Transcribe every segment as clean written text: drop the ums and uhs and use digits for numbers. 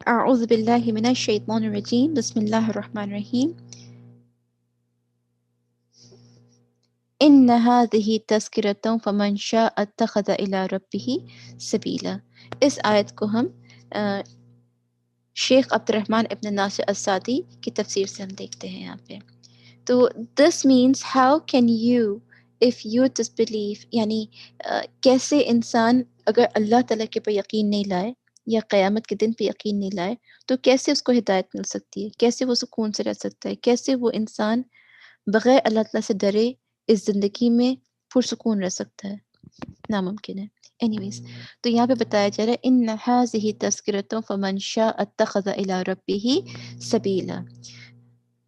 أعوذ بالله من الشيطان الرجيم بسم الله الرحمن الرحيم إن هذه تذكرة فمن شاء اتخذ إلى ربه سبيلا. اس آیت کو ہم شیخ عبد الرحمن ابن ناصر السادی کی تفسیر سے ہم دیکھتے ہیں یہاں پہ. تو this means how can you if you disbelieve یعنی کیسے انسان اگر اللہ تعالیٰ کے پر یقین نہیں لائے یا قیامت کے دن پہ یقین نہیں لائے تو کیسے اس کو ہدایت مل سکتی ہے، کیسے وہ سکون سے رہ سکتا ہے، کیسے وہ انسان بغیر اللہ تعالیٰ سے ڈرے اس زندگی میں پرسکون رہ سکتا ہے، ناممکن ہے. اینیویز تو یہاں پہ بتایا جا رہا ہے ان هذه تذکرۃ فمن شاء اتخذ الی ربہ سبیلا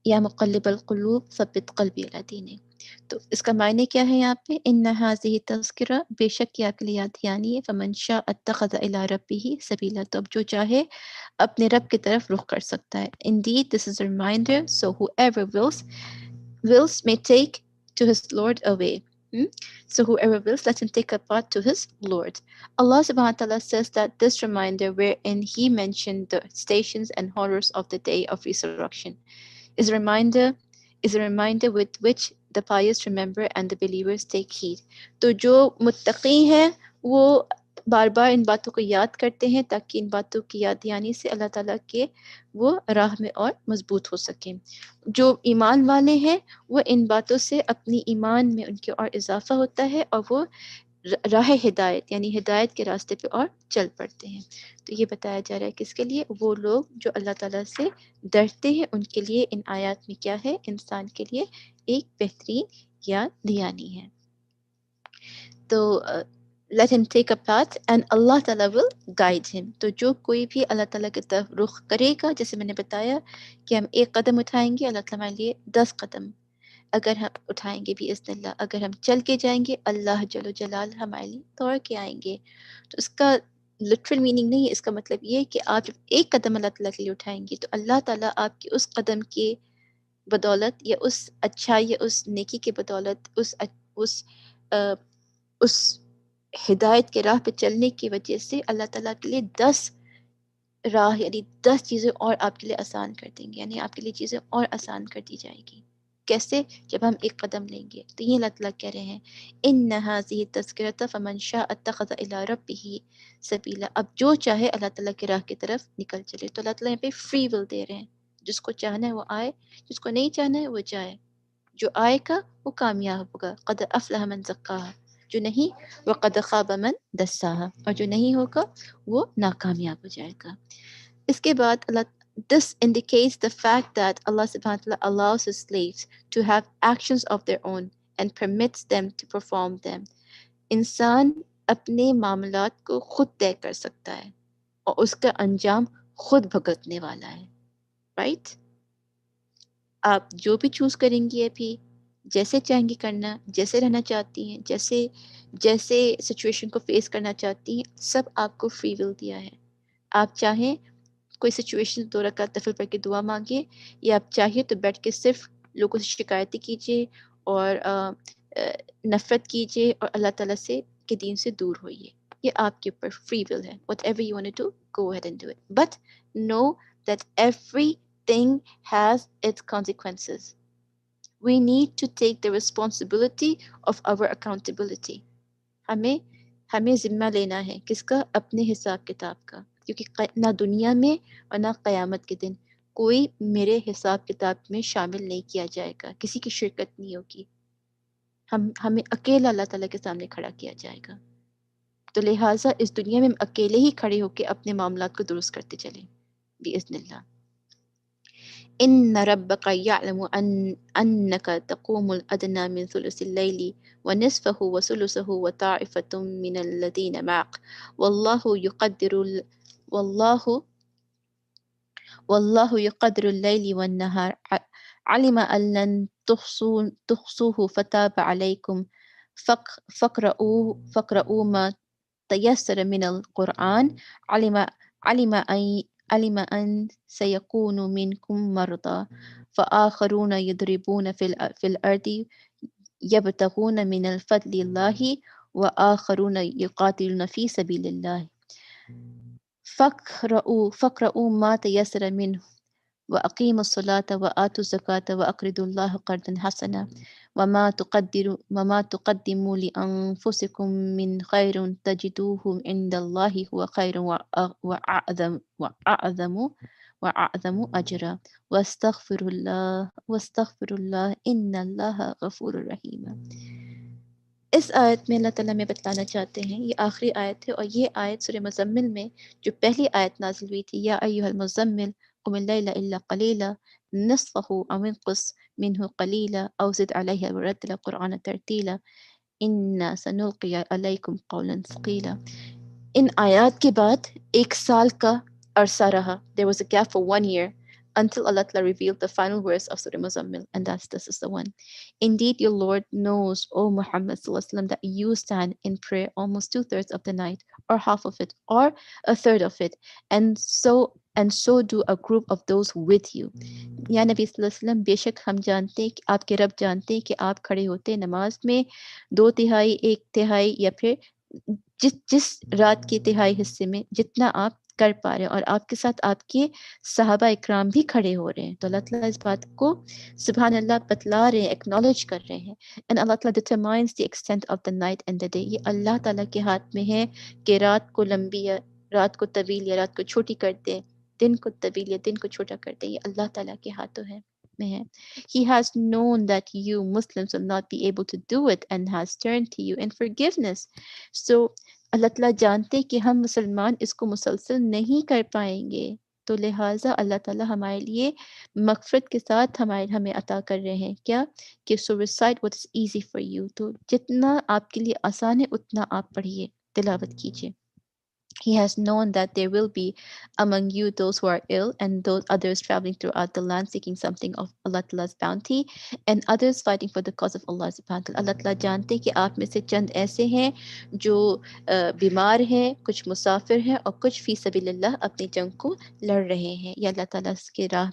یا مقلب القلوب ثبت قلبی علی دینک. تو اس کا معنی کیا ہے یہاں پہ ان هذه تذکرہ، بے شک یہ عقلی یاد دہانی ہے، فمن شاء اتخذ الی ربہ سبیلا، تو اب جو چاہے اپنے رب کی طرف رخ کر سکتا ہے. Indeed this is a reminder so whoever wills may take to his Lord away. So whoever wills, let him take a path to his Lord. Allah subhanahu wa ta'ala says that this reminder wherein he mentioned the stations and horrors of the day of resurrection is a reminder with which the pious remember and the believers take heed. تو جو متقی ہیں وہ بار بار ان باتوں کو یاد کرتے ہیں تاکہ ان باتوں کی یاد دہانی سے اللہ تعالیٰ کے وہ راہ میں اور مضبوط ہو سکیں. جو ایمان والے ہیں وہ ان باتوں سے اپنی ایمان میں ان کے اور اضافہ ہوتا ہے اور وہ راہ ہدایت یعنی ہدایت کے راستے پہ اور چل پڑتے ہیں. تو یہ بتایا جا رہا ہے کس کے لیے، وہ لوگ جو اللہ تعالیٰ سے ڈرتے ہیں ان کے لیے ان آیات میں کیا ہے، انسان کے لیے ایک بہترین یاد دہانی ہے. تو let him take a path and Allah تعالیٰ will guide him. تو جو کوئی بھی اللہ تعالیٰ کی طرف رخ کرے گا، جیسے میں نے بتایا کہ ہم ایک قدم اٹھائیں گے اللہ تعالیٰ ہمارے لیے 10 قدم اگر ہم اٹھائیں گے بھی باذن اللہ، اگر ہم چل کے جائیں گے اللہ جل و جلال ہمارے لیے دوڑ کے آئیں گے. تو اس کا لٹرل میننگ نہیں ہے، اس کا مطلب یہ ہے کہ آپ جب ایک قدم اللہ تعالیٰ کے لیے اٹھائیں گے تو اللہ تعالیٰ آپ کی اس قدم کے بدولت یا اس اچھائی یا اس نیکی کے بدولت اس ہدایت کے راہ پہ چلنے کی وجہ سے اللہ تعالیٰ کے لیے 10 راہ یعنی 10 چیزیں اور آپ کے لیے آسان کر دیں گے، یعنی آپ کے لیے چیزیں اور آسان کر دی جائیں گی. کیسے؟ جب ہم ایک قدم لیں گے. تو یہ اللہ تعالیٰ کہہ رہے ہیں ان هذه تذکرۃ فمن شاء اتخذ الی ربہ سبیلا. اب جو چاہے اللہ تعالیٰ کی راہ کی طرف نکل چلے. تو اللہ تعالیٰ یہاں پہ فری ول دے رہے ہیں، جس کو چاہنا ہے وہ آئے، جس کو نہیں چاہنا ہے وہ جائے. جو آئے گا وہ کامیاب ہوگا، قد افلح من زکاہا، جو نہیں وقد خاب من دساہا، اور جو نہیں ہوگا وہ ناکامیاب ہو جائے گا. اس کے بعد اللہ this indicates the fact that Allah subhanahu wa ta'ala allows his slaves to have actions of their own and permits them to perform them. انسان اپنے معاملات کو خود طے کر سکتا ہے اور اس کا انجام خود بھگتنے والا ہے. رائٹ؟ آپ جو بھی چوز کریں گی ابھی، جیسے چاہیں گی کرنا، جیسے رہنا چاہتی ہیں، جیسے سچویشن کو فیس کرنا چاہتی ہیں، سب آپ کو فری ول دیا ہے. آپ چاہیں کوئی سچویشن 2 رکعت نفل پڑھ کے دعا مانگے، یا آپ چاہیے تو بیٹھ کے صرف لوگوں سے شکایتیں کیجیے اور نفرت کیجیے اور اللہ تعالیٰ سے کے دین سے دور ہوئیے. یہ آپ کے اوپر فری ول ہے. Whatever you want to do, go ahead and do it. But know that everything has its consequences. We need to take the responsibility of our accountability. ہمیں ذمہ لینا ہے کس کا؟ اپنے حساب کتاب کا. کیونکہ نہ دنیا میں اور نہ قیامت کے دن کوئی میرے حساب کتاب میں شامل نہیں کیا جائے گا، کسی کی شرکت نہیں ہوگی. ہمیں اکیلا اللہ تعالیٰ کے سامنے کھڑا کیا جائے گا. تو لہٰذا اس دنیا میں ہم اکیلے ہی کھڑے ہو کے اپنے معاملات کو درست کرتے چلیں بإذن اللہ. ان ربک یعلم انک تقوم الادنی من ثلث اللیل ونصفه وثلثه وطائفة من الذین معك واللہ یقدر اللیل والنہار علم ان لن تحصوه فتاب علیکم فاقرؤوا ما تيسر من القرآن علم أن سيكون منكم مرضى فآخرون يضربون في الأرض يبتغون من الفضل الله وآخرون يقاتلون في سبيل الله فَاقْرَؤُوا مَا تَيَسَّرَ مِنْهُ وَأَقِيمُوا الصَّلَاةَ وَآتُوا الزَّكَاةَ وَأَقْرِضُوا اللَّهَ قَرْضًا حَسَنًا وَمَا تُقَدِّمُوا لِأَنفُسِكُم مِّنْ خَيْرٍ تَجِدُوهُ عِندَ اللَّهِ هُوَ خَيْرٌ وَأَعْظَمُ أَجْرًا وَاسْتَغْفِرُوا اللَّهَ إِنَّ اللَّهَ غَفُورٌ رَحِيمٌ۔ اس آیت میں اللہ تعالیٰ میں بتلانا چاہتے ہیں، یہ آخری آیت ہے، اور یہ آیت سورہ مزمل میں جو پہلی آیت نازل ہوئی تھی، یا ایھا المزمل قم اللیل الا قلیلا نصفہ او انقص منہ قلیلا او زد علیہ ورتل القرآن ترتیلا انا سنلقی علیکم قولا ثقیلا۔ ان آیات کے بعد ایک سال کا عرصہ رہا. There was a gap for 1 year until Allah Ta'ala revealed the final verse of Surah Muzzammil, and this is the one. Indeed, your Lord knows, O Muhammad Sallallahu Alaihi Wasallam, that you stand in prayer almost 2/3 of the night, or half of it, or a third of it, and so do a group of those with you. یا نبی صلی اللہ علیہ وسلم، بے شک ہم جانتے ہیں کہ آپ کے رب جانتے ہیں کہ آپ کھڑے ہوتے ہیں نماز میں 2/3 1/3 یا پھر جس رات کے تہائی حصے میں جتنا آپ کر پا رہے ہیں، اور آپ کے ساتھ آپ کے صحابہ اکرام بھی کھڑے ہو رہے ہیں. تو اللہ تعالیٰ اس بات کو سبحان اللہ بتلا رہے ہیں، ایکنالج کر رہے ہیں. اینڈ اللہ تعالیٰ determines the extent of the night and the day. یہ اللہ تعالیٰ کے ہاتھ میں ہے کہ رات کو لمبی یا رات کو طویل یا رات کو چھوٹی کر دیں، دن کو طویل یا دن کو چھوٹا کر دیں. یہ اللہ تعالیٰ کے ہاتھوں میں ہے. He has known that you Muslims will not be able to do it and has turned to you in forgiveness. So اللہ تعالیٰ جانتے کہ ہم مسلمان اس کو مسلسل نہیں کر پائیں گے، تو لہٰذا اللہ تعالیٰ ہمارے لیے مغفرت کے ساتھ ہمیں عطا کر رہے ہیں کیا کہ so recite what is easy for you. تو جتنا آپ کے لیے آسان ہے اتنا آپ پڑھیے، تلاوت کیجیے. He has known that there will be among you those who are ill and those others traveling throughout the land seeking something of Allah Ta'ala's bounty and others fighting for the cause of Allah subhanahu wa ta'ala. اللہ تعالیٰ جانتے کہ آپ میں سے چند ایسے ہیں جو بیمار ہیں، کچھ مسافر ہیں، اور کچھ فی سبیل اللہ اپنی جنگ کو لڑ رہے ہیں یا اللہ تعالیٰ کے راہ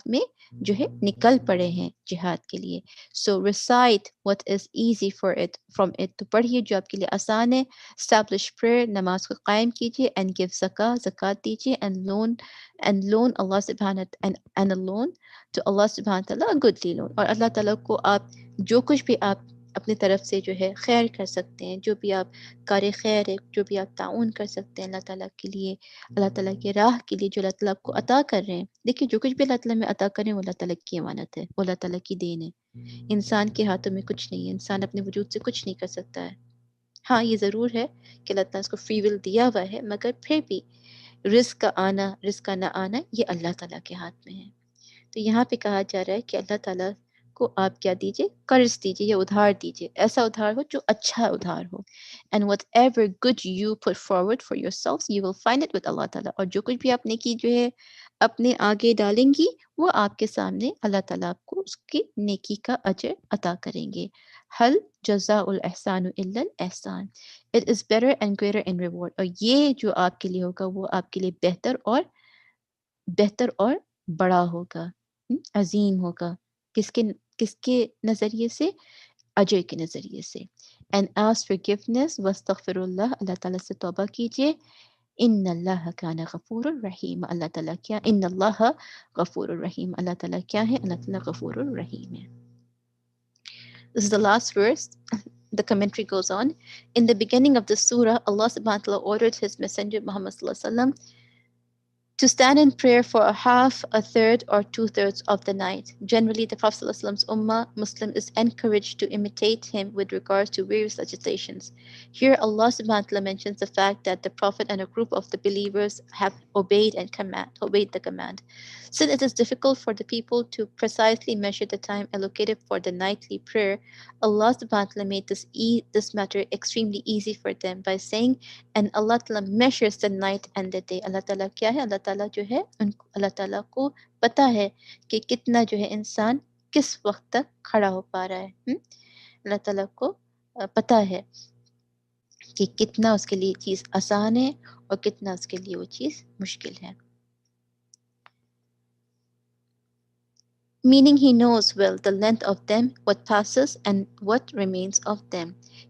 میں جو ہے نکل پڑے ہیں جہاد کے لیے. So recite what is easy for it from it. تو پڑھیے جو آپ کے لیے آسان ہے. Establish prayer, نماز کو قائم کیجیے. And give زکوٰۃ دیجیے. And loan Allah subhanahu and a loan to Allah subhanahu wa ta'ala, a goodly loan. اور اللہ تعالیٰ کو آپ جو کچھ بھی آپ اپنی طرف سے جو ہے خیر کر سکتے ہیں، جو بھی آپ کار خیر ہے، جو بھی آپ تعاون کر سکتے ہیں اللہ تعالیٰ کے لیے، اللہ تعالیٰ کے راہ کے لیے جو اللہ تعالیٰ آپ کو عطا کر رہے ہیں. دیکھیے جو کچھ بھی اللہ تعالیٰ میں عطا کر رہے ہیں وہ اللہ تعالیٰ کی امانت ہے، وہ اللہ تعالیٰ کی دین ہے. انسان کے ہاتھوں میں کچھ نہیں ہے، انسان اپنے وجود سے کچھ نہیں کر سکتا ہے. ہاں یہ ضرور ہے کہ اللہ تعالیٰ اس کو فری ول دیا ہوا ہے، مگر پھر بھی رزق کا آنا رزق کا نہ آنا یہ اللہ تعالیٰ کے ہاتھ میں ہے. تو یہاں پہ کہا جا رہا ہے کہ اللہ تعالیٰ کو آپ کیا دیجیے، قرض دیجیے یا ادھار دیجیے، ایسا ادھار ہو جو اچھا ادھار ہو. And whatever good you put forward for yourself you will find it with Allah تعالیٰ. اور جو کچھ بھی آپ نیکی جو ہے اپنے آگے ڈالیں گی وہ آپ کے سامنے اللہ تعالیٰ آپ کو اس کی نیکی کا اجر عطا کریں گے. حل جزاء الاحسان الا الاحسان. It is better and greater in reward. اور یہ جو آپ کے لیے ہوگا وہ آپ کے لیے بہتر اور بڑا ہوگا، عظیم ہوگا. کس کے نظریے سے؟ اجر کے نظریے سے. اینڈ آسک فارگیونیس واستغفر اللہ. اللہ تعالیٰ سے توبہ کیجیے. ان اللہ کان غفور الرحیم. اللہ تعالیٰ کیا؟ ان اللہ غفور الرحیم. اللہ تعالیٰ کیا ہے؟ اللہ تعالیٰ غفور الرحیم ہے. This is the last verse. The commentary goes on. In the beginning of the surah, Allah subhanahu wa ta'ala ordered his messenger Muhammad sallallahu alaihi wasallam to stand in prayer for a half, a third, or 2/3 of the night. Generally, the Prophet ﷺ's ummah, Muslim, is encouraged to imitate him with regards to various legislations. Here, Allah subhanahu wa ta'ala mentions the fact that the Prophet and a group of the believers have obeyed the command. Since it is difficult for the people to precisely measure the time allocated for the nightly prayer, Allah subhanahu wa ta'ala made this matter extremely easy for them by saying, and Allah Ta'ala measures the night and the day. اللہ تعالیٰ کیا ہے؟ اللہ تعالیٰ جو ہے اللہ تعالیٰ کو پتہ ہے کہ کتنا جو ہے انسان کس وقت تک کھڑا ہو پا رہا ہے. اللہ تعالیٰ کو پتہ ہے کہ کتنا اس کے لیے چیز آسان ہے اور کتنا اس کے لیے وہ چیز مشکل ہے. meaning he knows well the length of them, what passes, and what remains of them.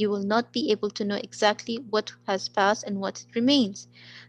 You will not be able to know exactly what has passed and what remains.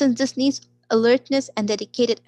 Since this needs alertness and dedicated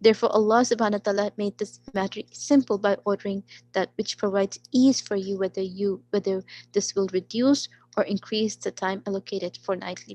Therefore, Allah subhanahu wa ta'ala made this matter simple by ordering that which provides ease for you, whether this will reduce or increase the time allocated for nightly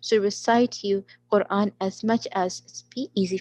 So recite you Quran as much as it's be easy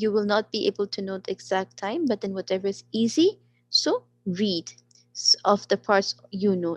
you will not be able to know the exact time, but then whatever is easy, so read of the parts you know,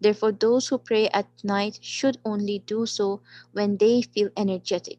Therefore, those who pray at night should only do so when they feel energetic.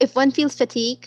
If one feels fatigue,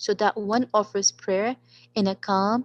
So that one offers prayer in a calm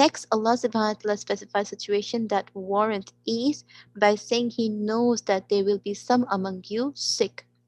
Next, Allah subhanahu wa ta'ala specifies situation that warrant ease by saying He knows that there will be some among you sick.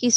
He's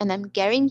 and I'm guaranteeing,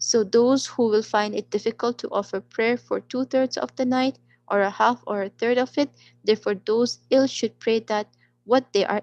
So those who will find it difficult to offer prayer for 2/3 of the night, or a half or a third of it, therefore those ill should pray that what they are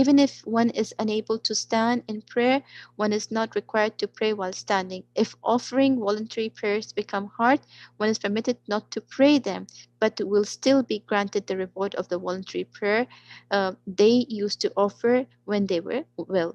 Even if one is unable to stand in prayer, one is not required to pray while standing. If offering voluntary prayers become hard, one is permitted not to pray them, but will still be granted the reward of the voluntary prayer they used to offer when they were well.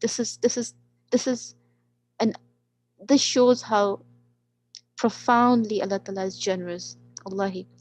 This is and this shows how profoundly Allah Ta'ala is generous. Wallahi,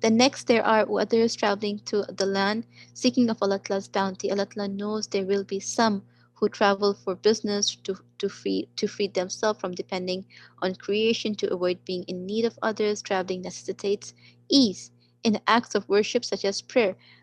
The next, there are others traveling to the land seeking of Allah Ta'ala's bounty. Allah Ta'ala knows there will be some who travel for business to free themselves from depending on creation, to avoid being in need of others. Traveling necessitates ease in acts of worship such as prayer.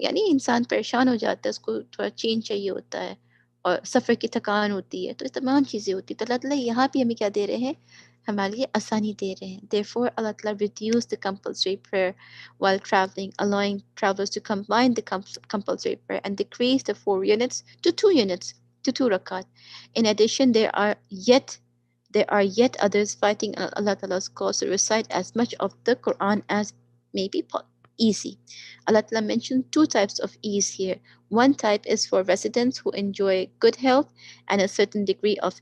یعنی انسان پریشان ہو جاتا ہے، اس کو تھوڑا change چاہیے ہوتا ہے، اور سفر کی تھکان ہوتی ہے، تو یہ تمام چیزیں ہوتی ہیں، تو اللہ تعالیٰ یہاں بھی ہمیں کیا دے رہے ہیں، ہمارے لیے آسانی دے رہے ہیں. Therefore اللہ تعالیٰ reduce the compulsory prayer while traveling, allowing travelers to combine the compulsory prayer and decrease the 4 units to 2 units, to 2 rakat. In addition, there are yet others fighting Allah Ta'ala's cause to recite as much of the Quran as may be easy. Allah Ta'ala mentioned 2 types of ease here. One type is for residents who enjoy good health and a certain degree of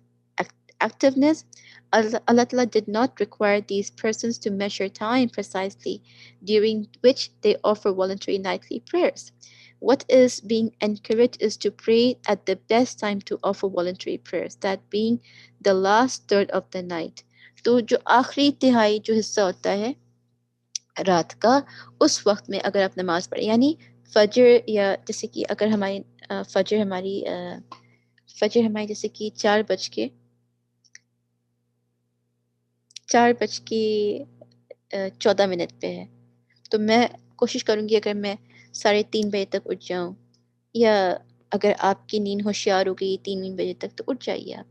activeness. Allah Ta'ala did not require these persons to measure time precisely, during which they offer voluntary nightly prayers. What is being encouraged is to pray at the best time to offer voluntary prayers, that being the last third of the night. تو جو آخری تہائی جو حصہ ہوتا ہے رات کا، اس وقت میں اگر آپ نماز پڑھیں، یعنی فجر، یا جیسے کہ اگر ہماری فجر ہماری جیسے کہ 4:14 پہ ہے، تو میں کوشش کروں گی اگر میں 3:30 بجے تک اٹھ جاؤں، یا اگر آپ کی نیند ہوشیار ہو گئی 3 بجے تک تو اٹھ جائیے آپ.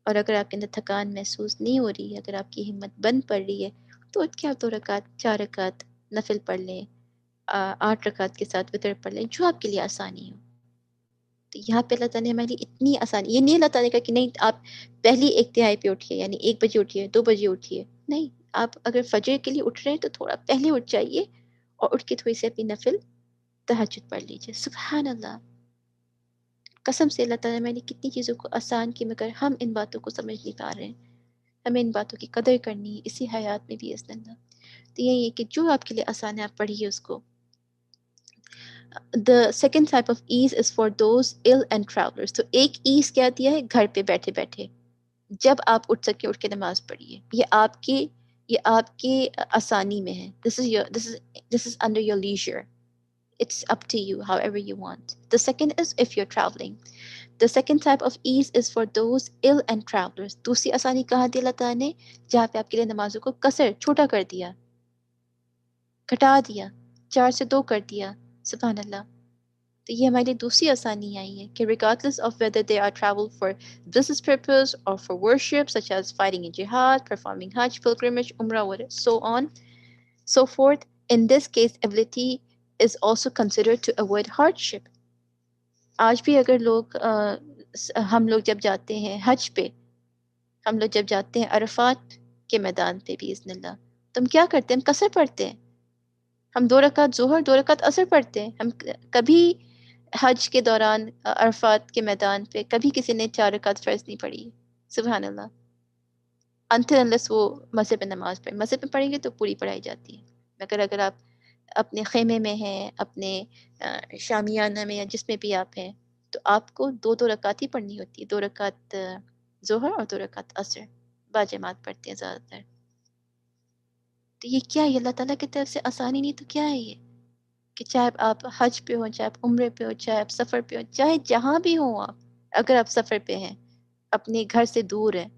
اور اگر آپ کے اندر تھکان محسوس نہیں ہو رہی ہے، اگر آپ کی ہمت بند پڑ رہی ہے، تو اٹھ کے آپ 2 رکعت 4 رکعت نفل پڑھ لیں، 8 رکعت کے ساتھ وتر پڑھ لیں، جو آپ کے لیے آسانی ہو. تو یہاں پہ اللہ تعالیٰ نے ہمارے لیے اتنی آسانی، یہ نہیں اللہ تعالیٰ کا کہ نہیں آپ پہلی 1 تہائی پہ اٹھیے، یعنی 1 بجے اٹھیے، 2 بجے اٹھیے. نہیں، آپ اگر فجر کے لیے اٹھ رہے ہیں تو تھوڑا پہلے اٹھ جائیے، اور اٹھ کے تھوڑی سی اپنی نفل تہجد پڑھ لیجیے. سبحان اللہ، قسم سے اللہ تعالیٰ نے ہمارے لیے کتنی چیزوں کو آسان کی، مگر ہم ان باتوں کو سمجھ نہیں پا رہے ہیں. ہمیں ان باتوں کی قدر کرنی ہے اسی حیات میں بھی اذن اللہ. تو یہی ہے کہ جو آپ کے لیے آسان ہے آپ پڑھیے اس کو. The second type of ease is for those ill and travelers. تو ایک ایز کیا دیا ہے، گھر پہ بیٹھے بیٹھے جب آپ اٹھ سکے اٹھ کے نماز پڑھیے. یہ آپ کے آسانی میں ہے. This is under your leisure. It's up to you, however you want. The second is if you're traveling. The second type of ease is for those ill and travelers. دوسری آسانی کہاں دی اللہ تعالیٰ نے، جہاں پہ آپ کے لیے نمازوں کو قصر، چھوٹا کر دیا، گھٹا دیا، 4 سے 2 کر دیا. سبحان اللہ. تو یہ ہمارے لیے دوسری آسانی آئی ہے کہ regardless of whether they are travel for business purpose or for worship such as fighting in jihad, performing hajj, pilgrimage, umrah, so on, so forth, in this case ability is also considered to avoid hardship. آج بھی اگر ہم لوگ جب جاتے ہیں حج پہ، ہم لوگ جب جاتے ہیں عرفات کے میدان پہ بھی اذن اللہ، تو ہم کیا کرتے ہیں، ہم قصر پڑھتے ہیں. ہم 2 رکعت ظہر 2 رکعت عصر پڑھتے ہیں. ہم کبھی حج کے دوران عرفات کے میدان پہ کبھی کسی نے 4 رکعت فرض نہیں پڑھی. سبحان اللہ. until unless وہ مسجد میں نماز پڑھیں، مسجد میں پڑھیں گے تو پوری پڑھائی جاتی ہے. مگر اگر آپ اپنے خیمے میں ہیں، اپنے شامیانہ میں، یا جس میں بھی آپ ہیں، تو آپ کو 2 رکعت ہی پڑھنی ہوتی ہے. 2 رکعت ظہر اور 2 رکعت عصر باجماعت پڑھتے ہیں زیادہ تر. تو یہ کیا ہے، اللہ تعالیٰ کی طرف سے آسانی نہیں تو کیا ہے یہ، کہ چاہے آپ حج پہ ہوں، چاہے آپ عمرے پہ ہوں، چاہے آپ سفر پہ ہوں، چاہے جہاں بھی ہوں آپ، اگر آپ سفر پہ ہیں، اپنے گھر سے دور ہیں،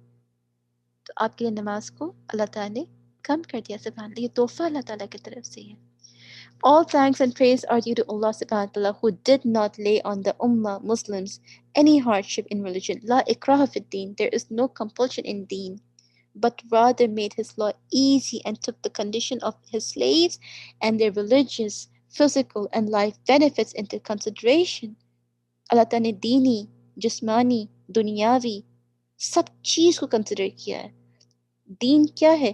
تو آپ کے لیے نماز کو اللہ تعالیٰ نے کم کر دیا. سبحان اللہ، یہ تحفہ اللہ تعالیٰ کی طرف سے ہے. All thanks and praise are due to Allah subhanahu wa ta'ala, who did not lay on the Ummah Muslims any hardship in religion. La ikraha fi deen. There is no compulsion in deen, but rather made his law easy and took the condition of his slaves and their religious, physical and life benefits into consideration. Allah ta'ala نے دینی، جسمانی، دنیاوی سب چیز کو consider کیا ہے. دین کیا ہے؟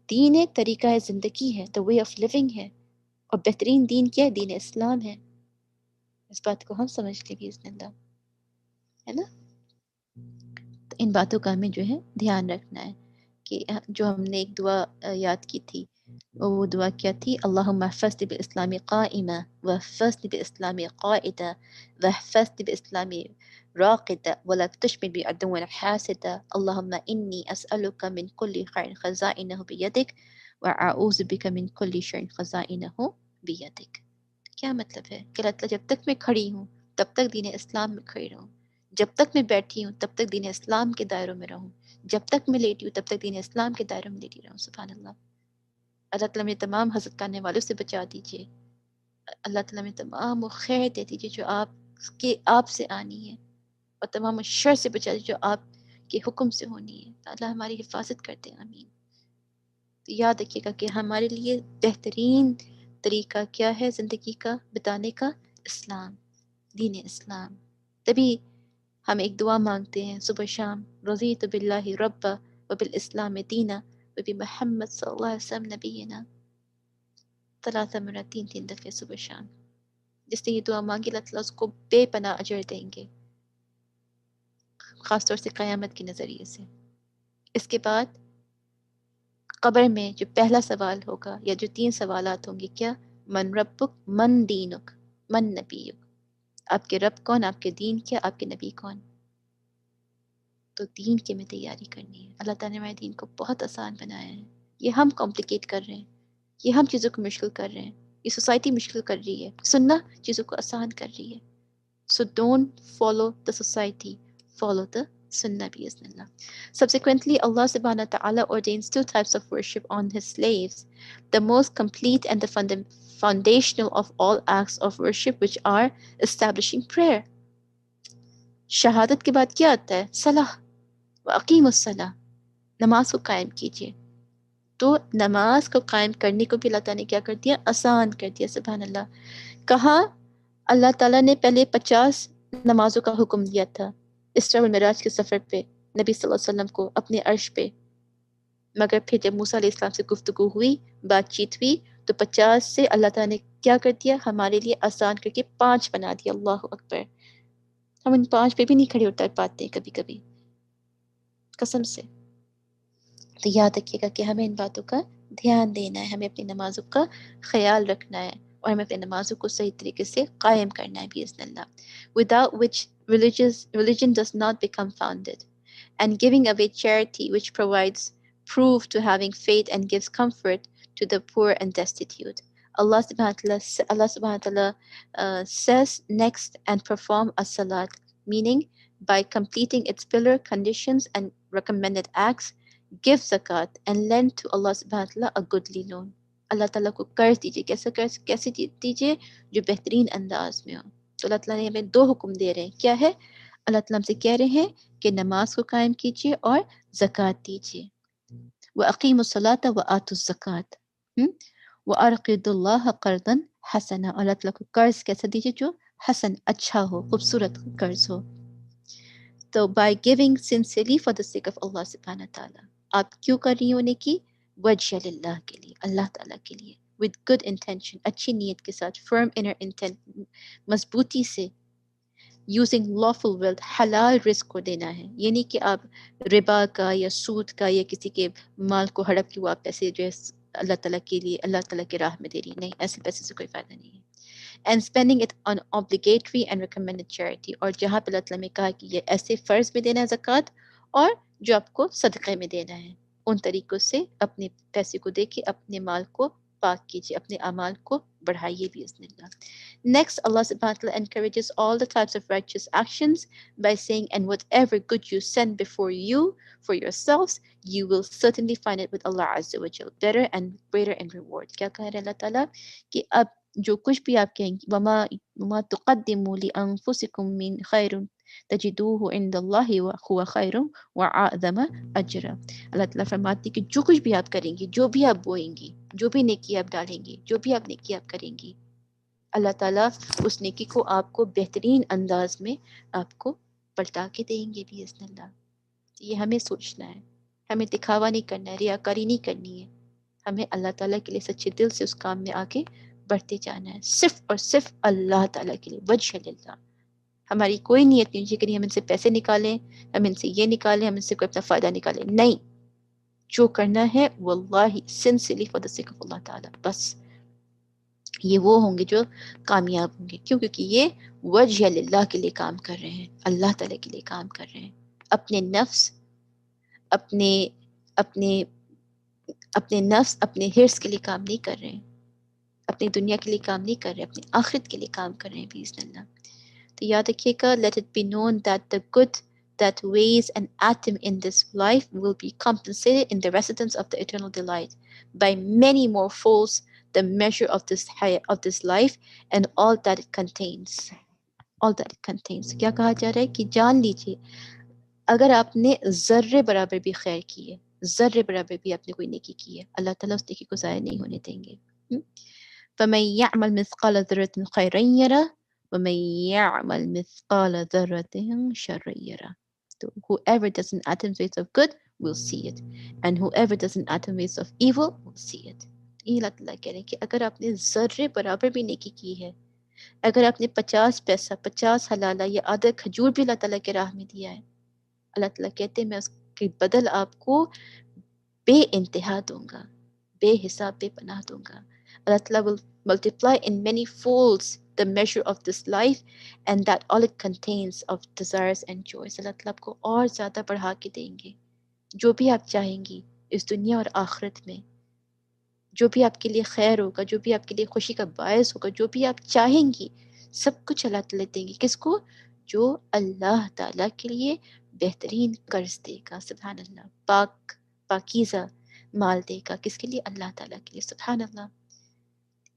دین ایک طریقہ زندگی ہے، the way of living ہے، اور بہترین دین کیا ہے؟ دین اسلام ہے. اس بات کو ہم سمجھ لیں باذن اللہ، ہے نا. تو ان باتوں کا ہمیں جو ہے دھیان رکھنا ہے کہ جو ہم نے ایک دعا یاد کی تھی، وہ دعا کیا تھی؟ اللہم احفظنی بالاسلام قائمہ واحفظنی بالاسلام قائدہ واحفظنی بالاسلام راقدہ ولا تشمل بی عدو حاسدہ اللہم انی اسألک من کل خیر خزائنہ بیدک واعوذ بک من کل شر خزائنہ بیدک. کیا مطلب ہے کہ اللہ تعالیٰ جب تک میں کھڑی ہوں تب تک دین اسلام میں کھڑی رہوں، جب تک میں بیٹھی ہوں تب تک دین اسلام کے دائروں میں رہوں، جب تک میں لیٹی ہوں تب تک دین اسلام کے دائروں میں لیٹی رہوں. سبحان اللہ. اللہ تعالیٰ میں تمام حسد کرنے والوں سے بچا دیجیے. اللہ تعالیٰ میں تمام وہ خیر دے دیجیے جو آپ سے آنی ہے، اور تمام وہ شر سے بچا دیجیے جو آپ کے حکم سے ہونی ہے. اللہ ہماری حفاظت کرتے ہیں، آمین. تو یاد رکھیے گا کہ ہمارے لیے بہترین طریقہ کیا ہے زندگی کا بتانے کا؟ اسلام، دین اسلام. تبھی ہم ایک دعا مانگتے ہیں صبح شام، رضیت باللہ ربا وبالاسلام دینا وبمحمد صلی اللہ علیہ وسلم نبینا. 3 مرات، 3 دفعے صبح شام. جس نے یہ دعا مانگی اللہ تعالیٰ اس کو بے پناہ اجر دیں گے، خاص طور سے قیامت کے نظریے سے. اس کے بعد قبر میں جو پہلا سوال ہوگا یا جو 3 سوالات ہوں گے، کیا؟ من ربک، من دینک، من نبیک. آپ کے رب کون، آپ کے دین کیا، آپ کے نبی کون. تو دین کی میں تیاری کرنی ہے. اللہ تعالیٰ نے ہمارے دین کو بہت آسان بنایا ہے. یہ ہم کمپلیکیٹ کر رہے ہیں، یہ ہم چیزوں کو مشکل کر رہے ہیں، یہ سوسائٹی مشکل کر رہی ہے. سننا چیزوں کو آسان کر رہی ہے. So don't follow the society, follow the sunnah bi'Iznillah. Subsequently, Allah subhanahu wa ta'ala ordains 2 types of worship on his slaves. The most complete and the foundational of all acts of worship, which are establishing prayer. شہادت کے بعد کیا آتا ہے؟ صلاح. وَأَقِيمُوا الصَّلَاةَ، نماز کو قائم کیجیے. تو نماز کو قائم کرنے کو بھی اللہ تعالیٰ نے کیا کر دیا؟ آسان کر دیا. سبحان اللہ. کہاں اللہ تعالیٰ نے پہلے 50 نمازوں کا حکم دیا تھا اسراء والمعراج کے سفر پہ نبی صلی اللہ علیہ وسلم کو اپنے عرش پہ، مگر پھر جب موسیٰ علیہ السلام سے گفتگو ہوئی، بات چیت ہوئی، تو 50 سے اللہ تعالیٰ نے کیا کر دیا؟ ہمارے لیے آسان کر کے 5 بنا دیا. اللہ اکبر. ہم ان 5 پہ بھی نہیں کھڑے اتر پاتے ہیں کبھی کبھی، قسم سے. تو یاد رکھیے گا کہ ہمیں ان باتوں کا دھیان دینا ہے، ہمیں اپنی نمازوں کا خیال رکھنا ہے، اور ہمیں اپنی نمازوں کو صحیح طریقے سے قائم کرنا ہے بإذن اللہ. Without which religion does not become founded. And giving away charity, which provides proof to having faith and gives comfort to the poor and destitute. Allah subhanahu wa ta'ala says next, and perform as-salat, meaning by completing its pillar, conditions, and recommended acts, give zakat, and lend to Allah subhanahu wa ta'ala a goodly loan. اللہ تعالیٰ کو قرض دیجیے. کیسے دیجیے؟ جو بہترین انداز میں ہو. تو اللہ تعالیٰ نے ہمیں 2 حکم دے رہے ہیں. کیا ہے؟ اللہ تعالیٰ ہم سے کہہ رہے ہیں کہ نماز کو قائم کیجیے اور زکوٰۃ دیجیے. وَأَقِيمُوا الصَّلَاةَ وَآتُوا الزَّكَاةَ وَأَقْرِضُوا اللَّهَ قَرْضًا حَسَنًا. اور اللہ تعالیٰ کو قرض کیسا دیجیے؟ جو حسن، اچھا ہو، خوبصورت قرض ہو. تو by giving sincerely for the sake of Allah سبحانہ تعالیٰ. آپ کیوں کر رہی ہوں کی؟ وجہ اللہ کے لیے، اللہ تعالیٰ کے لیے. with good intention، اچھی نیت کے ساتھ، firm inner intent، مضبوطی سے. using lawful wealth، حلال رزق کو دینا ہے. یہ نہیں کہ آپ ربا کا یا سود کا یا کسی کے مال کو ہڑپ کے وہ آپ پیسے جو ہے اللہ تعالیٰ کے لیے، اللہ تعالیٰ کی راہ میں دے رہی. نہیں، ایسے پیسے سے کوئی فائدہ نہیں ہے. And spending it on obligatory and recommended charity. اور جہاں پہ اللہ تعالیٰ نے کہا کہ یہ ایسے فرض میں دینا ہے زکوٰۃ، اور جو آپ کو صدقے میں دینا ہے، ان طریقوں سے اپنے پیسے کو دے کے اپنے مال کو پاک کیجیے، اپنے اعمال کو بڑھائیے بإذن اللہ. Next, Allah subhanahu wa ta'ala encourages all the types of righteous actions by saying, and whatever good you send before you for yourselves, you will certainly find it with Allah Azza wa Jal, better and greater in reward. کیا کہہ رہے اللہ تعالیٰ کہ اب جو کچھ بھی آپ کہیں گے، وَمَا تُقَدِّمُوا لِأَنفُسِكُم مِّن خَيْرٍ تَجِدُوهُ عِندَ اللَّهِ وَهُوَ خَيْرٌ وَأَعْظَمَ أَجْرًا. اللہ تعالیٰ فرماتے کہ جو کچھ بھی آپ کریں گی، جو بھی آپ بوئیں گی، جو بھی نیکی آپ ڈالیں گی، جو بھی آپ نیکی آپ کریں گی، اللہ تعالیٰ اس نیکی کو آپ کو بہترین انداز میں آپ کو پلٹا کے دیں گے بإذن اللہ. یہ ہمیں سوچنا ہے، ہمیں دکھاوا نہیں کرنا ہے، ریاکاری نہیں کرنی ہے. ہمیں اللہ تعالیٰ کے لیے سچے دل سے اس کام میں آگے بڑھتے جانا ہے، صرف اور صرف اللہ تعالیٰ کے لیے، وجہ اللہ. ہماری کوئی نیت نہیں چاہیے کہ ہم ان سے پیسے نکالیں، ہم ان سے یہ نکالیں، ہم ان سے کوئی اپنا فائدہ نکالیں. نہیں، جو کرنا ہے واللہ sincerely for the sake of Allah تعالیٰ. بس یہ وہ ہوں گے جو کامیاب ہوں گے. کیوں؟ کیونکہ یہ وجہ اللہ کے لیے کام کر رہے ہیں، اللہ تعالیٰ کے لیے کام کر رہے ہیں. اپنے نفس، اپنے اپنے اپنے نفس، اپنے حرص کے لیے کام نہیں کر رہے ہیں، اپنی دنیا کے لیے کام نہیں کر رہے، اپنی آخرت کے لیے کام کر رہے ہیں بإذن اللہ. تو یاد رکھیے گا، let it be known that the good that weighs an atom in this life will be compensated in the residence of the eternal delight by many more folds the measure of this life and all that it contains. All that it contains. کیا کہا جا رہا ہے کہ جان لیجیے اگر آپ نے ذرے برابر بھی خیر کی ہے، ذرے برابر بھی آپ نے کوئی نیکی کی ہے، اللہ تعالیٰ اس نیکی کو ضائع نہیں ہونے دیں گے. فَمَن يَعْمَلْ مِثْقَالَ ذَرَّةٍ خَيْرًا يَرَهُ وَمَن يَعْمَلْ مِثْقَالَ ذَرَّةٍ شَرًّا يَرَهُ. So whoever does an atom's weight of good will see it, and whoever does an atom's weight of evil will see it. یہ اللہ تعالیٰ کہہ رہے ہیں کہ اگر آپ نے ذرے برابر بھی نیکی کی ہے، اگر آپ نے 50 پیسہ 50 حلالہ یا آدھا کھجور بھی اللہ تعالیٰ کے راہ میں دیا ہے، اللہ تعالیٰ کہتے ہیں میں اس کے بدل آپ کو بے انتہا دوں گا، بے حساب بے پناہ دوں گا. Allah Ta'ala will multiply in many folds the measure of this life and that all it contains of desires and joys. اللہ تعالیٰ آپ کو اور زیادہ بڑھا کے دیں گے. جو بھی آپ چاہیں گی اس دنیا اور آخرت میں، جو بھی آپ کے لیے خیر ہوگا، جو بھی آپ کے لیے خوشی کا باعث ہوگا، جو بھی آپ چاہیں گی، سب کچھ اللہ تعالیٰ دیں گے. کس کو؟ جو اللہ تعالیٰ کے لیے بہترین قرض دے گا. سبحان اللہ. پاکیزہ مال دے گا. کس کے لیے؟ اللہ تعالیٰ کے لیے. سبحان اللہ.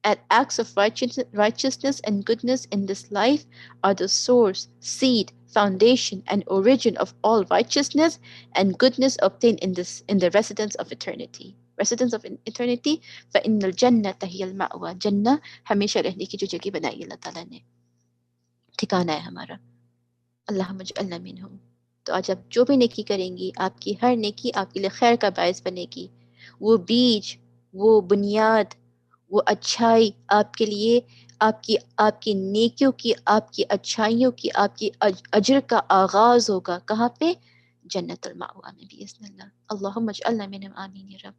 And acts of righteousness and goodness in this life are the source, seed, foundation, and origin of all righteousness and goodness obtained in the residence of eternity. Residence of eternity, فَإِنَّ الْجَنَّةَ هِيَ الْمَأْوَى. جنہ ہمیشہ رہنے کی جو جگہ بنائی اللہ تعالیٰ نے، ٹھکانہ ہے ہمارا. اللہم اجعلنا منہم. تو آج آپ جو بھی نیکی کریں گی، آپ کی ہر نیکی آپ کے لیے خیر کا باعث بنے گی. وہ بیج، وہ بنیاد، وہ اچھائی آپ کے لیے، آپ کی نیکیوں کی، آپ کی اچھائیوں کی، آپ کی اجر کا آغاز ہوگا. کہاں پہ؟ جنت المأویٰ میں باذن اللہ. اللہم اجعلنا منہم. آمین یا رب.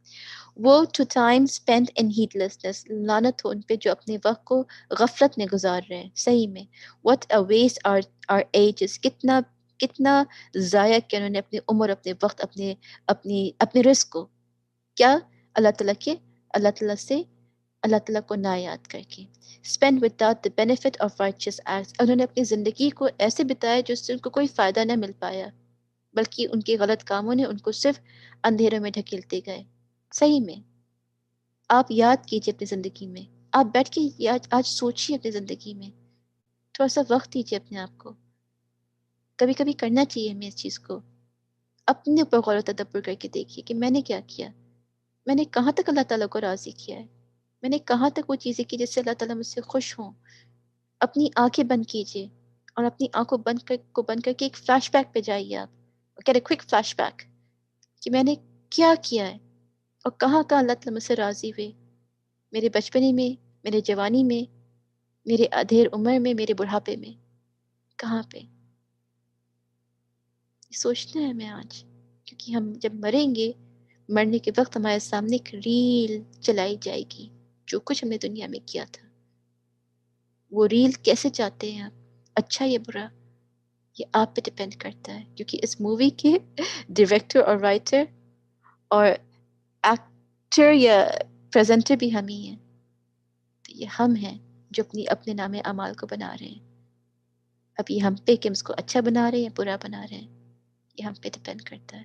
وہ to time spent in heedlessness. لعنت ہو ان پہ جو اپنے وقت کو غفلت میں گزار رہے ہیں. صحیح میں what a waste our ages. کتنا ضائع کیا انہوں نے اپنی عمر، اپنے وقت، اپنے رزق کو. کیا؟ اللہ تعالیٰ سے اللہ تعالیٰ کو نایاد کر کے. spend without the benefit of righteous acts. انہوں نے اپنی زندگی کو ایسے بتایا جس سے ان کو کوئی فائدہ نہ مل پایا، بلکہ ان کے غلط کاموں نے ان کو صرف اندھیروں میں ڈھکیلتے گئے. صحیح میں آپ یاد کیجئے اپنی زندگی میں، آپ بیٹھ کے آج سوچیے اپنی زندگی میں، تھوڑا سا وقت دیجیے اپنے آپ کو. کبھی کبھی کرنا چاہیے ہمیں اس چیز کو. اپنے اوپر غور و تدبر کر کے دیکھیے کہ میں نے کیا کیا، میں نے کہاں تک اللہ تعالیٰ کو راضی کیا ہے، میں نے کہاں تک وہ چیزیں کی جس سے اللہ تعالیٰ مجھ سے خوش ہوں. اپنی آنکھیں بند کیجیے اور اپنی آنکھوں بند کر کے ایک فلیش بیک پہ جائیے. آپ کہہ رہے کوئک فلیش بیک کہ میں نے کیا کیا ہے اور کہاں اللہ تعالیٰ مجھ سے راضی ہوئے. میرے بچپنے میں، میرے جوانی میں، میرے ادھیر عمر میں، میرے بڑھاپے میں، کہاں پہ. سوچنا ہے ہمیں آج، کیونکہ ہم جب مریں گے، مرنے کے وقت ہمارے سامنے ایک ریل چلائی جائے گی جو کچھ ہم نے دنیا میں کیا تھا. وہ ریل کیسے چاہتے ہیں آپ، اچھا یا برا، یہ آپ پہ ڈپینڈ کرتا ہے. کیونکہ اس مووی کے ڈائریکٹر اور رائٹر اور ایکٹر یا پریزنٹر بھی ہم ہی ہیں. تو یہ ہم ہیں جو اپنے نام اعمال کو بنا رہے ہیں. اب یہ ہم پہ کہ ہم اس کو اچھا بنا رہے ہیں یا برا بنا رہے ہیں، یہ ہم پہ ڈپینڈ کرتا ہے.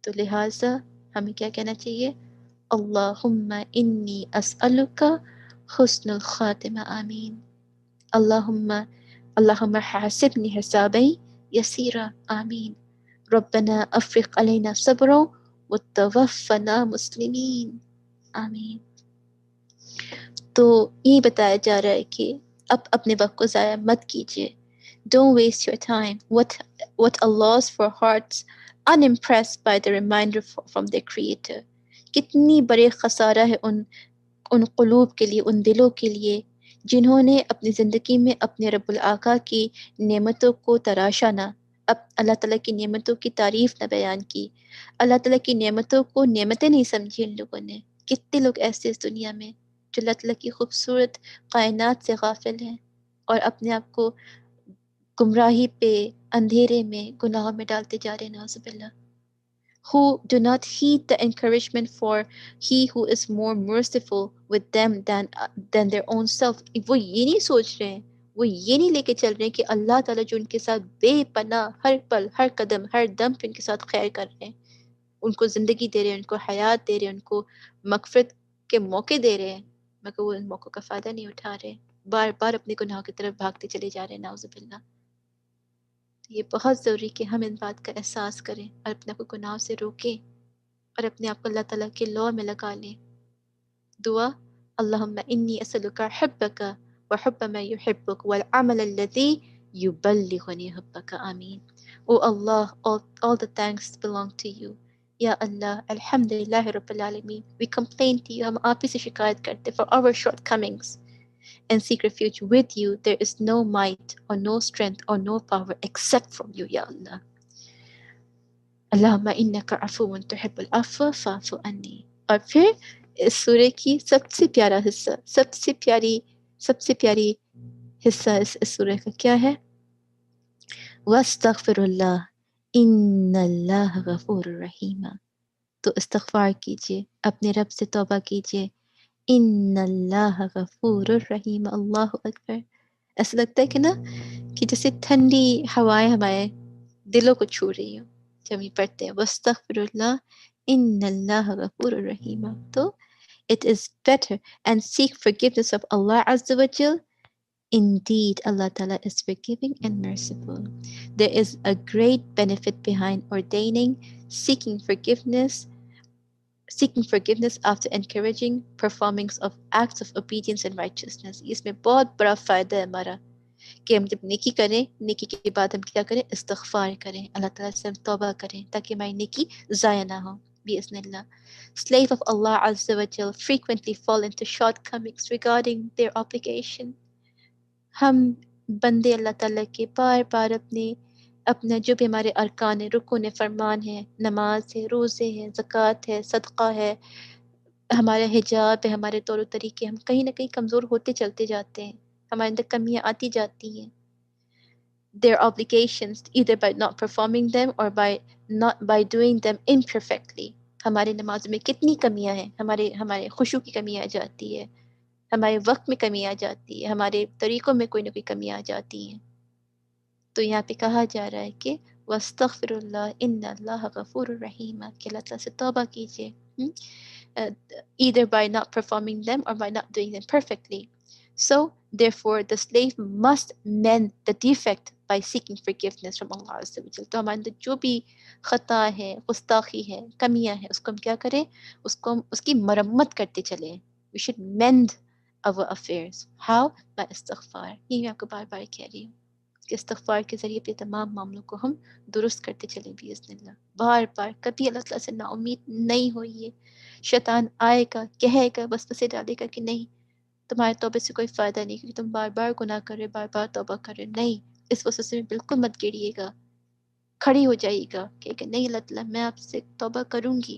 تو لہٰذا ہمیں کیا کہنا چاہیے؟ اللہم انی اسألک حسن الخاتمہ. آمین. اللہم حاسبنی حسابا یسیرا. آمین. ربنا افرغ علینا صبرا وتوفنا مسلمین. آمین. تو یہ بتایا جا رہا ہے کہ اب اپنے وقت کو ضائع مت کیجیے. Don't waste your time. What a loss for hearts unimpressed by the reminder from their creator. کتنی بڑے خسارہ ہے ان قلوب کے لیے، ان دلوں کے لیے جنہوں نے اپنی زندگی میں اپنے رب الآقا کی نعمتوں کو تراشا نہ، اب اللہ تعالیٰ کی نعمتوں کی تعریف نہ بیان کی، اللہ تعالیٰ کی نعمتوں کو نعمتیں نہیں سمجھی ان لوگوں نے. کتنے لوگ ایسے اس دنیا میں جو اللہ تعالیٰ کی خوبصورت کائنات سے غافل ہیں اور اپنے آپ کو گمراہی پہ، اندھیرے میں، گناہوں میں ڈالتے جا رہے ہیں. نعوذ باللہ. Who do not heed the encouragement for he who is more merciful with them than their own self. وہ یہ نہیں سوچ رہے ہیں، وہ یہ نہیں لے کے چل رہے ہیں کہ اللہ تعالیٰ جو ان کے ساتھ بے پناہ ہر پل، ہر قدم، ہر دم پہ ان کے ساتھ خیر کر رہے ہیں، ان کو زندگی دے رہے ہیں، ان کو حیات دے رہے ہیں، ان کو مغفرت کہ موقع دے رہے ہیں مگر وہ ان موقعوں کا فائدہ نہیں اٹھا رہے، بار بار اپنے گناہوں کی طرف بھاگتے چلے جا رہے ہیں، نعوذ باللہ۔ یہ بہت ضروری کہ ہم ان بات کا احساس کریں اور اپنے آپ کو گناہوں سے روکیں اور اپنے آپ کو اللہ تعالیٰ کے لو میں لگا لیں۔ دعا: اللہم انی اسألک حبک وحب من یحبک والعمل الذی یبلغنی حبک، آمین۔ Oh Allah, all the thanks belong to you. Ya Allah, Alhamdulillah Rabbil Alameen. We complain to you, ہم آپ ہی سے شکایت کرتے for our shortcomings and seek refuge with you. There is no might or no strength or no power except from you, Ya Allah. اللہم انک عفو تحب العفو فاعف عنی۔ اور پھر اس سورہ کی سب سے پیارا حصہ، سب سے پیاری حصہ اس سورہ کا کیا ہے؟ واستغفر اللہ ان اللہ غفور رحیم۔ تو استغفار کیجئے، اپنے رب سے توبہ کیجئے، ان اللہ غفور الرحیم۔ اللہ اکبر۔ ایسا لگتا ہے کہ نا کہ جیسے ٹھنڈی ہوائیں ہمارے دلوں کو چھو رہی ہوں جب یہ پڑھتے ہیں واستغفر اللہ ان اللہ غفور الرحیم۔ تو it is better and seek forgiveness of Allah Azza wa Jal. Indeed, Allah Ta'ala is forgiving and merciful. There is a great benefit behind ordaining seeking forgiveness after encouraging performance of acts of obedience and righteousness. اس میں بہت بڑا فائدہ ہے ہمارا کہ ہم جب نیکی کریں، نیکی کے بعد ہم کیا کریں؟ استغفار کریں، اللہ تعالیٰ سے ہم توبہ کریں تاکہ ہماری نیکی ضائع نہ ہو بإذن اللہ۔ Slave of Allah Azza wa Jal frequently fall into shortcomings regarding their obligation. ہم بندے اللہ تعالیٰ کے بار بار اپنا جو بھی ہمارے ارکان ہیں، رکن ہے، فرمان ہے، نماز ہے، روزے ہیں، زکوٰۃ ہے، صدقہ ہے، ہمارا حجاب ہے، ہمارے طور و طریقے، ہم کہیں نہ کہیں کمزور ہوتے چلتے جاتے ہیں، ہمارے اندر کمیاں آتی جاتی ہیں۔ Their obligations either by not performing them or by doing them imperfectly. ہماری نماز میں کتنی کمیاں ہیں، ہمارے خشوع کی کمی آ جاتی ہے، ہمارے وقت میں کمی آ جاتی ہے، ہمارے طریقوں میں کوئی نہ کوئی کمی آ جاتی ہیں۔ تو یہاں پہ کہا جا رہا ہے کہ واستغفر اللہ ان اللہ غفور الرحیم، کہ اللہ تعالیٰ سے توبہ کیجیے، either by not performing them or by not doing them perfectly. So therefore the slave must mend the defect by seeking forgiveness from Allah Azza wa Jal. تو ہمارے اندر جو بھی خطا ہے، گستاخی ہے، کمیاں ہیں، اس کو ہم کیا کریں؟ اس کی مرمت کرتے چلیں۔ We should mend our affairs. How? By استغفار۔ یہ میں آپ کو بار بار کہہ رہی ہوں کہ استغفار کے ذریعے پہ تمام معاملوں کو ہم درست کرتے چلیں بإذن اللہ۔ بار بار کبھی اللہ تعالیٰ سے نا امید نہیں ہوئیے۔ شیطان آئے گا، کہے گا، وسوسے ڈالے گا کہ نہیں تمہارے توبے سے کوئی فائدہ نہیں کیونکہ تم بار بار گناہ کر رہے، بار بار توبہ کر رہے۔ نہیں، اس وسوسے میں بالکل مت گریے گا، کھڑی ہو جائیے گا کہ نہیں اللہ تعالیٰ میں آپ سے توبہ کروں گی،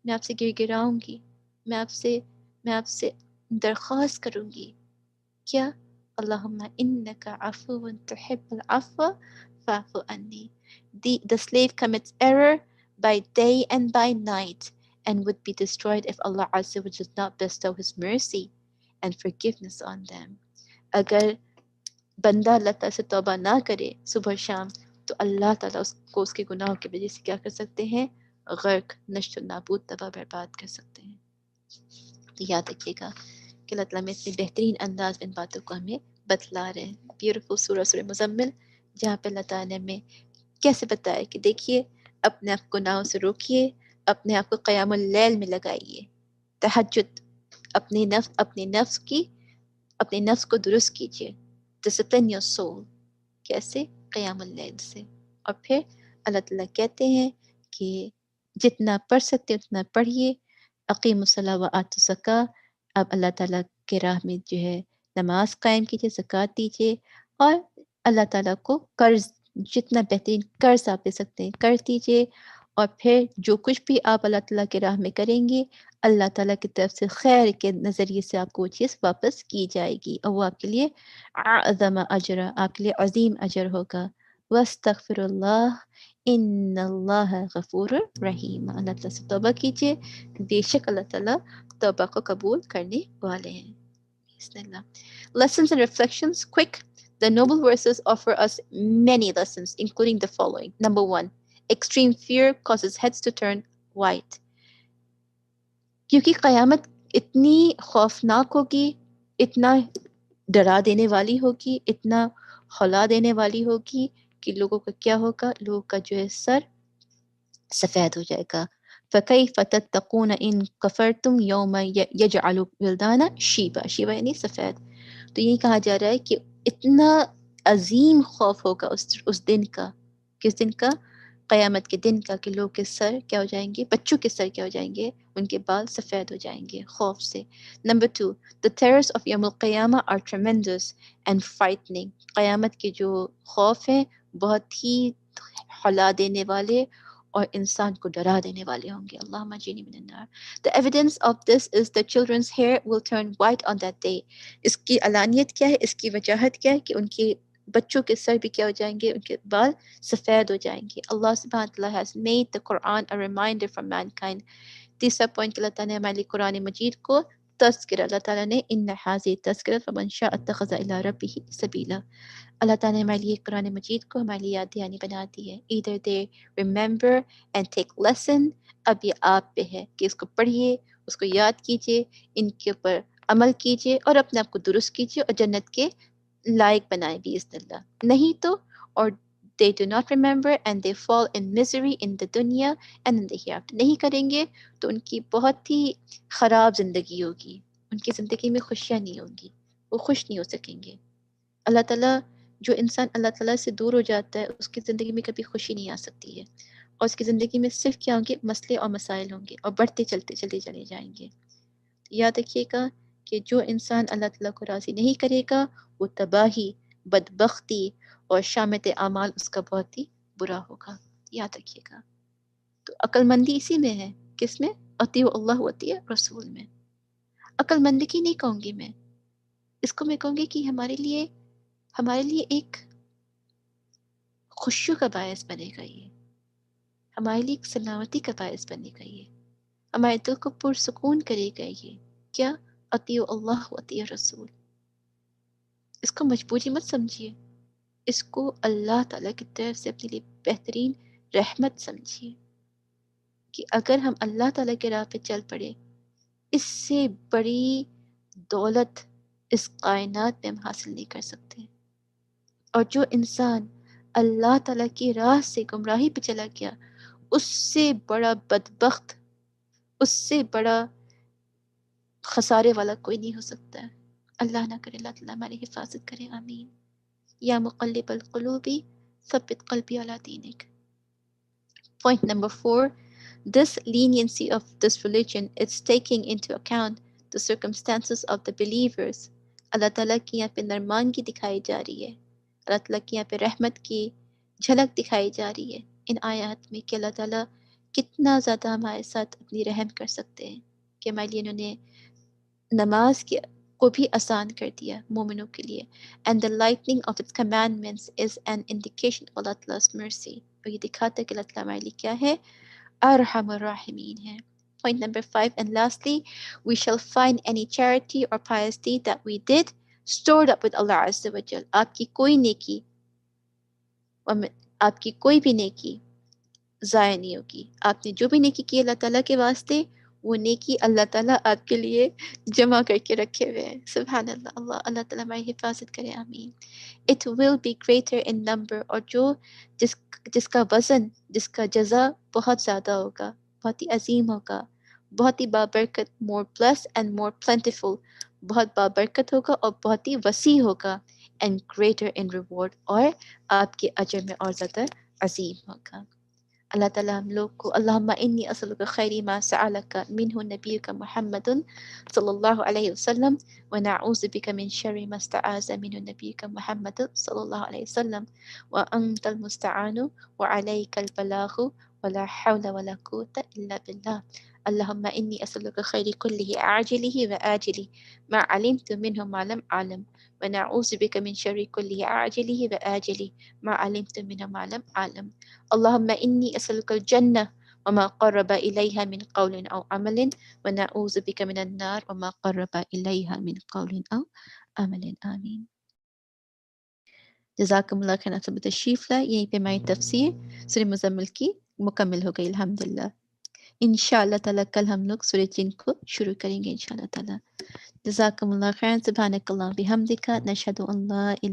میں آپ سے گر گراؤں گی، میں آپ سے درخواست کروں گی۔ کیا؟ اللہم انک عفو تحب العفو فاعف عنی۔ The slave commits error by day and by night and would be destroyed if Allah Azza wa Jalla does not bestow His mercy and forgiveness on them. اگر بندہ اللہ تعالیٰ سے توبہ نہ کرے صبح شام تو اللہ تعالیٰ اس کو اس کے گناہوں کی وجہ سے کیا کر سکتے ہیں؟ غرق، نشت و نابود، تباہ برباد کر سکتے ہیں۔ تو یاد رکھیے گا کہ اللہ تعالیٰ میں اتنے بہترین انداز میں ان باتوں کو ہمیں بتلا رہے ہیں۔ بیوٹیفل سورہ مزمل، جہاں پہ اللہ تعالیٰ نے ہمیں کیسے بتایا کہ دیکھیے اپنے آپ کو گناہوں سے روکیے، اپنے آپ کو قیام اللیل میں لگائیے، تہجد، اپنے نفس کو درست کیجیے، ڈسپلن یور سول۔ کیسے؟ قیام اللیل سے۔ اور پھر اللہ تعالیٰ کہتے ہیں کہ جتنا پڑھ سکتے اتنا پڑھیے، اقیم الصلاۃ و آتوا الزکوٰۃ۔ اب اللہ تعالیٰ کے راہ میں جو ہے نماز قائم کیجیے، زکوٰۃ دیجیے، اور اللہ تعالیٰ کو قرض، جتنا بہترین قرض آپ دے سکتے ہیں قرض دیجیے، اور پھر جو کچھ بھی آپ اللہ تعالیٰ کے راہ میں کریں گے اللہ تعالیٰ کی طرف سے خیر کے نظریے سے آپ کو وہ چیز واپس کی جائے گی، اور وہ آپ کے لیے اعظم اجر، آپ کے لیے عظیم اجر ہوگا۔ واستغفر اللہ ان اللہ غفور رحیم۔ اللہ تعالیٰ سے توبہ کیجیے، بے شک اللہ تعالیٰ توبہ کو قبول کرنے والے ہیں۔ بسم اللہ۔ Lessons and reflections, quick. The noble verses offer us many lessons, including the following. Number 1, extreme fear causes heads to turn white. کیونکہ قیامت اتنی خوفناک ہوگی، اتنا ڈرا دینے والی ہوگی، اتنا ہلا دینے والی ہوگی کہ لوگوں کا کیا ہوگا، لوگوں کا جو ہے سر سفید ہو جائے گا. فَكَيْفَ تَتَّقُونَ إِن كَفَرْتُمْ يَوْمَ يَجْعَلُ الْوِلْدَانَ شِيبًا. شیبا یعنی سفید. تو یہ کہا جا رہا ہے کہ اتنا عظیم خوف ہوگا اس دن کا. کس دن کا؟ قیامت کے دن کا، کہ لوگ کے سر کیا ہو جائیں گے، بچوں کے سر کیا ہو جائیں گے، ان کے بال سفید ہو جائیں گے خوف سے. نمبر 2، the terrors of یوم القیامہ are tremendous and frightening. قیامت کے جو خوف ہیں بہت ہی ہلا دینے والے اور انسان کو ڈرا دینے والے ہوں گے. اللہم اجرنی من النار. The evidence of this is the children's hair will turn white on that day. اس کی علانیت کیا ہے، اس کی وجاہت کیا ہے کہ ان کے بچوں کے سر بھی کیا ہو جائیں گے، ان کے بال سفید ہو جائیں گے. اللہ سبحانہ وتعالی has made the Quran a reminder for mankind. تیسرا پوائنٹ کہ اللہ تعالیٰ نے ہمارے لیے قرآن مجید کو تذکرہ، اللہ تعالیٰ نے ان هذه تذکرہ فمن شاء اتخذ الى ربه سبیلا. اللہ تعالیٰ نے ہمارے لیے قرآن مجید کو ہمارے لیے یاد دہانی بنا دی ہے. either they remember and take lesson. اب یہ آپ پہ ہے کہ اس کو پڑھیے، اس کو یاد کیجیے، ان کے اوپر عمل کیجیے اور اپنے آپ کو درست کیجیے اور جنت کے لائق بنائیں باذن اللہ. نہیں تو اور they do not remember and they fall in misery in the dunya and in the hereafter. نہیں کریں گے تو ان کی بہت ہی خراب زندگی ہوگی، ان کی زندگی میں خوشیاں نہیں ہوں گی، وہ خوش نہیں ہو سکیں گے. اللہ تعالیٰ، جو انسان اللہ تعالیٰ سے دور ہو جاتا ہے اس کی زندگی میں کبھی خوشی نہیں آ سکتی ہے، اور اس کی زندگی میں صرف کیا ہوں گے، مسئلے اور مسائل ہوں گے اور بڑھتے چلتے چلے چلے جائیں گے. یاد رکھیے گا کہ جو انسان اللہ تعالیٰ کو راضی نہیں کرے گا وہ تباہی، بدبختی اور شامت اعمال اس کا بہت ہی برا ہوگا. یاد رکھیے گا. تو عقل مندی اسی میں ہے. کس میں؟ اطیعوا اللہ و اطیع رسول میں. عقل مندی کی نہیں کہوں گی میں، اس کو میں کہوں گی کہ ہمارے لیے ایک خوشیوں کا باعث بنے گا، یہ ہمارے لیے ایک سلامتی کا باعث بنے گا، یہ ہمارے دل کو پرسکون کرے گا. یہ کیا؟ اطیعوا اللہ و اطیع رسول. اس کو مجبوری مت سمجھیے، اس کو اللہ تعالیٰ کی طرف سے اپنے لیے بہترین رحمت سمجھیے کہ اگر ہم اللہ تعالیٰ کے راہ پہ چل پڑے، اس سے بڑی دولت اس کائنات میں ہم حاصل نہیں کر سکتے. اور جو انسان اللہ تعالیٰ کی راہ سے گمراہی پہ چلا گیا، اس سے بڑا بدبخت، اس سے بڑا خسارے والا کوئی نہیں ہو سکتا ہے. اللہ نہ کرے، اللہ تعالیٰ ہماری حفاظت کرے. آمین. یا مقلب القلوب ثبت قلبی علی دینک. Point number 4, this leniency of this religion is taking into account the circumstances of the believers. اللہ تعالیٰ کی یہاں پہ نرمانگی دکھائی جا رہی ہے، اللہ تعالیٰ کی یہاں پہ رحمت کی جھلک دکھائی جا رہی ہے ان آیات میں کہ اللہ تعالیٰ کتنا زیادہ ہمارے ساتھ اپنی رحم کر سکتے ہیں، کہ ہمارے لیے انہوں نے نماز کو بھی آسان کر دیا مومنوں کے لیے. And the lightening of its commandments is an indication of Allah Ta'ala's mercy. اور یہ دکھاتا ہے کہ اللہ تعالیٰ ہمارے لیے کیا ہے، ارحم الراحمین ہے. Point number 5 and lastly, we shall find any charity or piety that we did stored up with Allah Azza wa Jal. آپ کی کوئی نیکی، آپ کی کوئی بھی نیکی ضائع نہیں ہوگی. آپ نے جو بھی نیکی کی اللہ تعالیٰ کے واسطے، وہ نیکی اللہ تعالیٰ آپ کے لیے جمع کر کے رکھے ہوئے ہیں. سبحان اللہ. اللہ تعالیٰ ہماری حفاظت کرے. آمین. It will be greater in number. اور جس کا وزن، جس کا جزا بہت زیادہ ہوگا، بہت ہی عظیم ہوگا، بہت ہی بابرکت، more blessed and more plentiful، بہت بابرکت ہوگا اور بہت ہی وسیع ہوگا. And greater in reward، اور آپ کے اجر میں اور زیادہ عظیم ہوگا. اللہ تعالیٰ ہم لوگ کو، اللہم انی اسألک خیری ما سألک منہ نبیک محمد صلی اللہ علیہ وسلم ونعوذ بک من شر ما استعاذ منہ نبیک محمد صلی اللہ علیہ وسلم وانت المستعان وعلیک البلاغ ولا حول ولا قوة الا باللہ. اللہم انی اسألک خیر کلہ عاجلہ وآجلہ ما علمت منہ ما لم اعلم ونعوذ بک من شر کلہ عاجلہ وآجلہ ما علمت منہ ما لم اعلم. اللهم إني أسألك الجنة وما قرب إليها من قول أو عمل ونعوذ بك من النار وما قرب إليها من قول أو عمل. آمین. جزاکم اللہ خیر. سب تشریف لائے. یہیں پہ ہماری تفسیر سورہ مزمل کی مکمل ہو گئی الحمدللہ. انشاءاللہ تعالیٰ کل ہم لوگ سورہ جن کو شروع کریں گے انشاءاللہ تعالیٰ. جزاکم اللہ خیر. سبحانک اللہ بحمدک نشہد ان لا الہ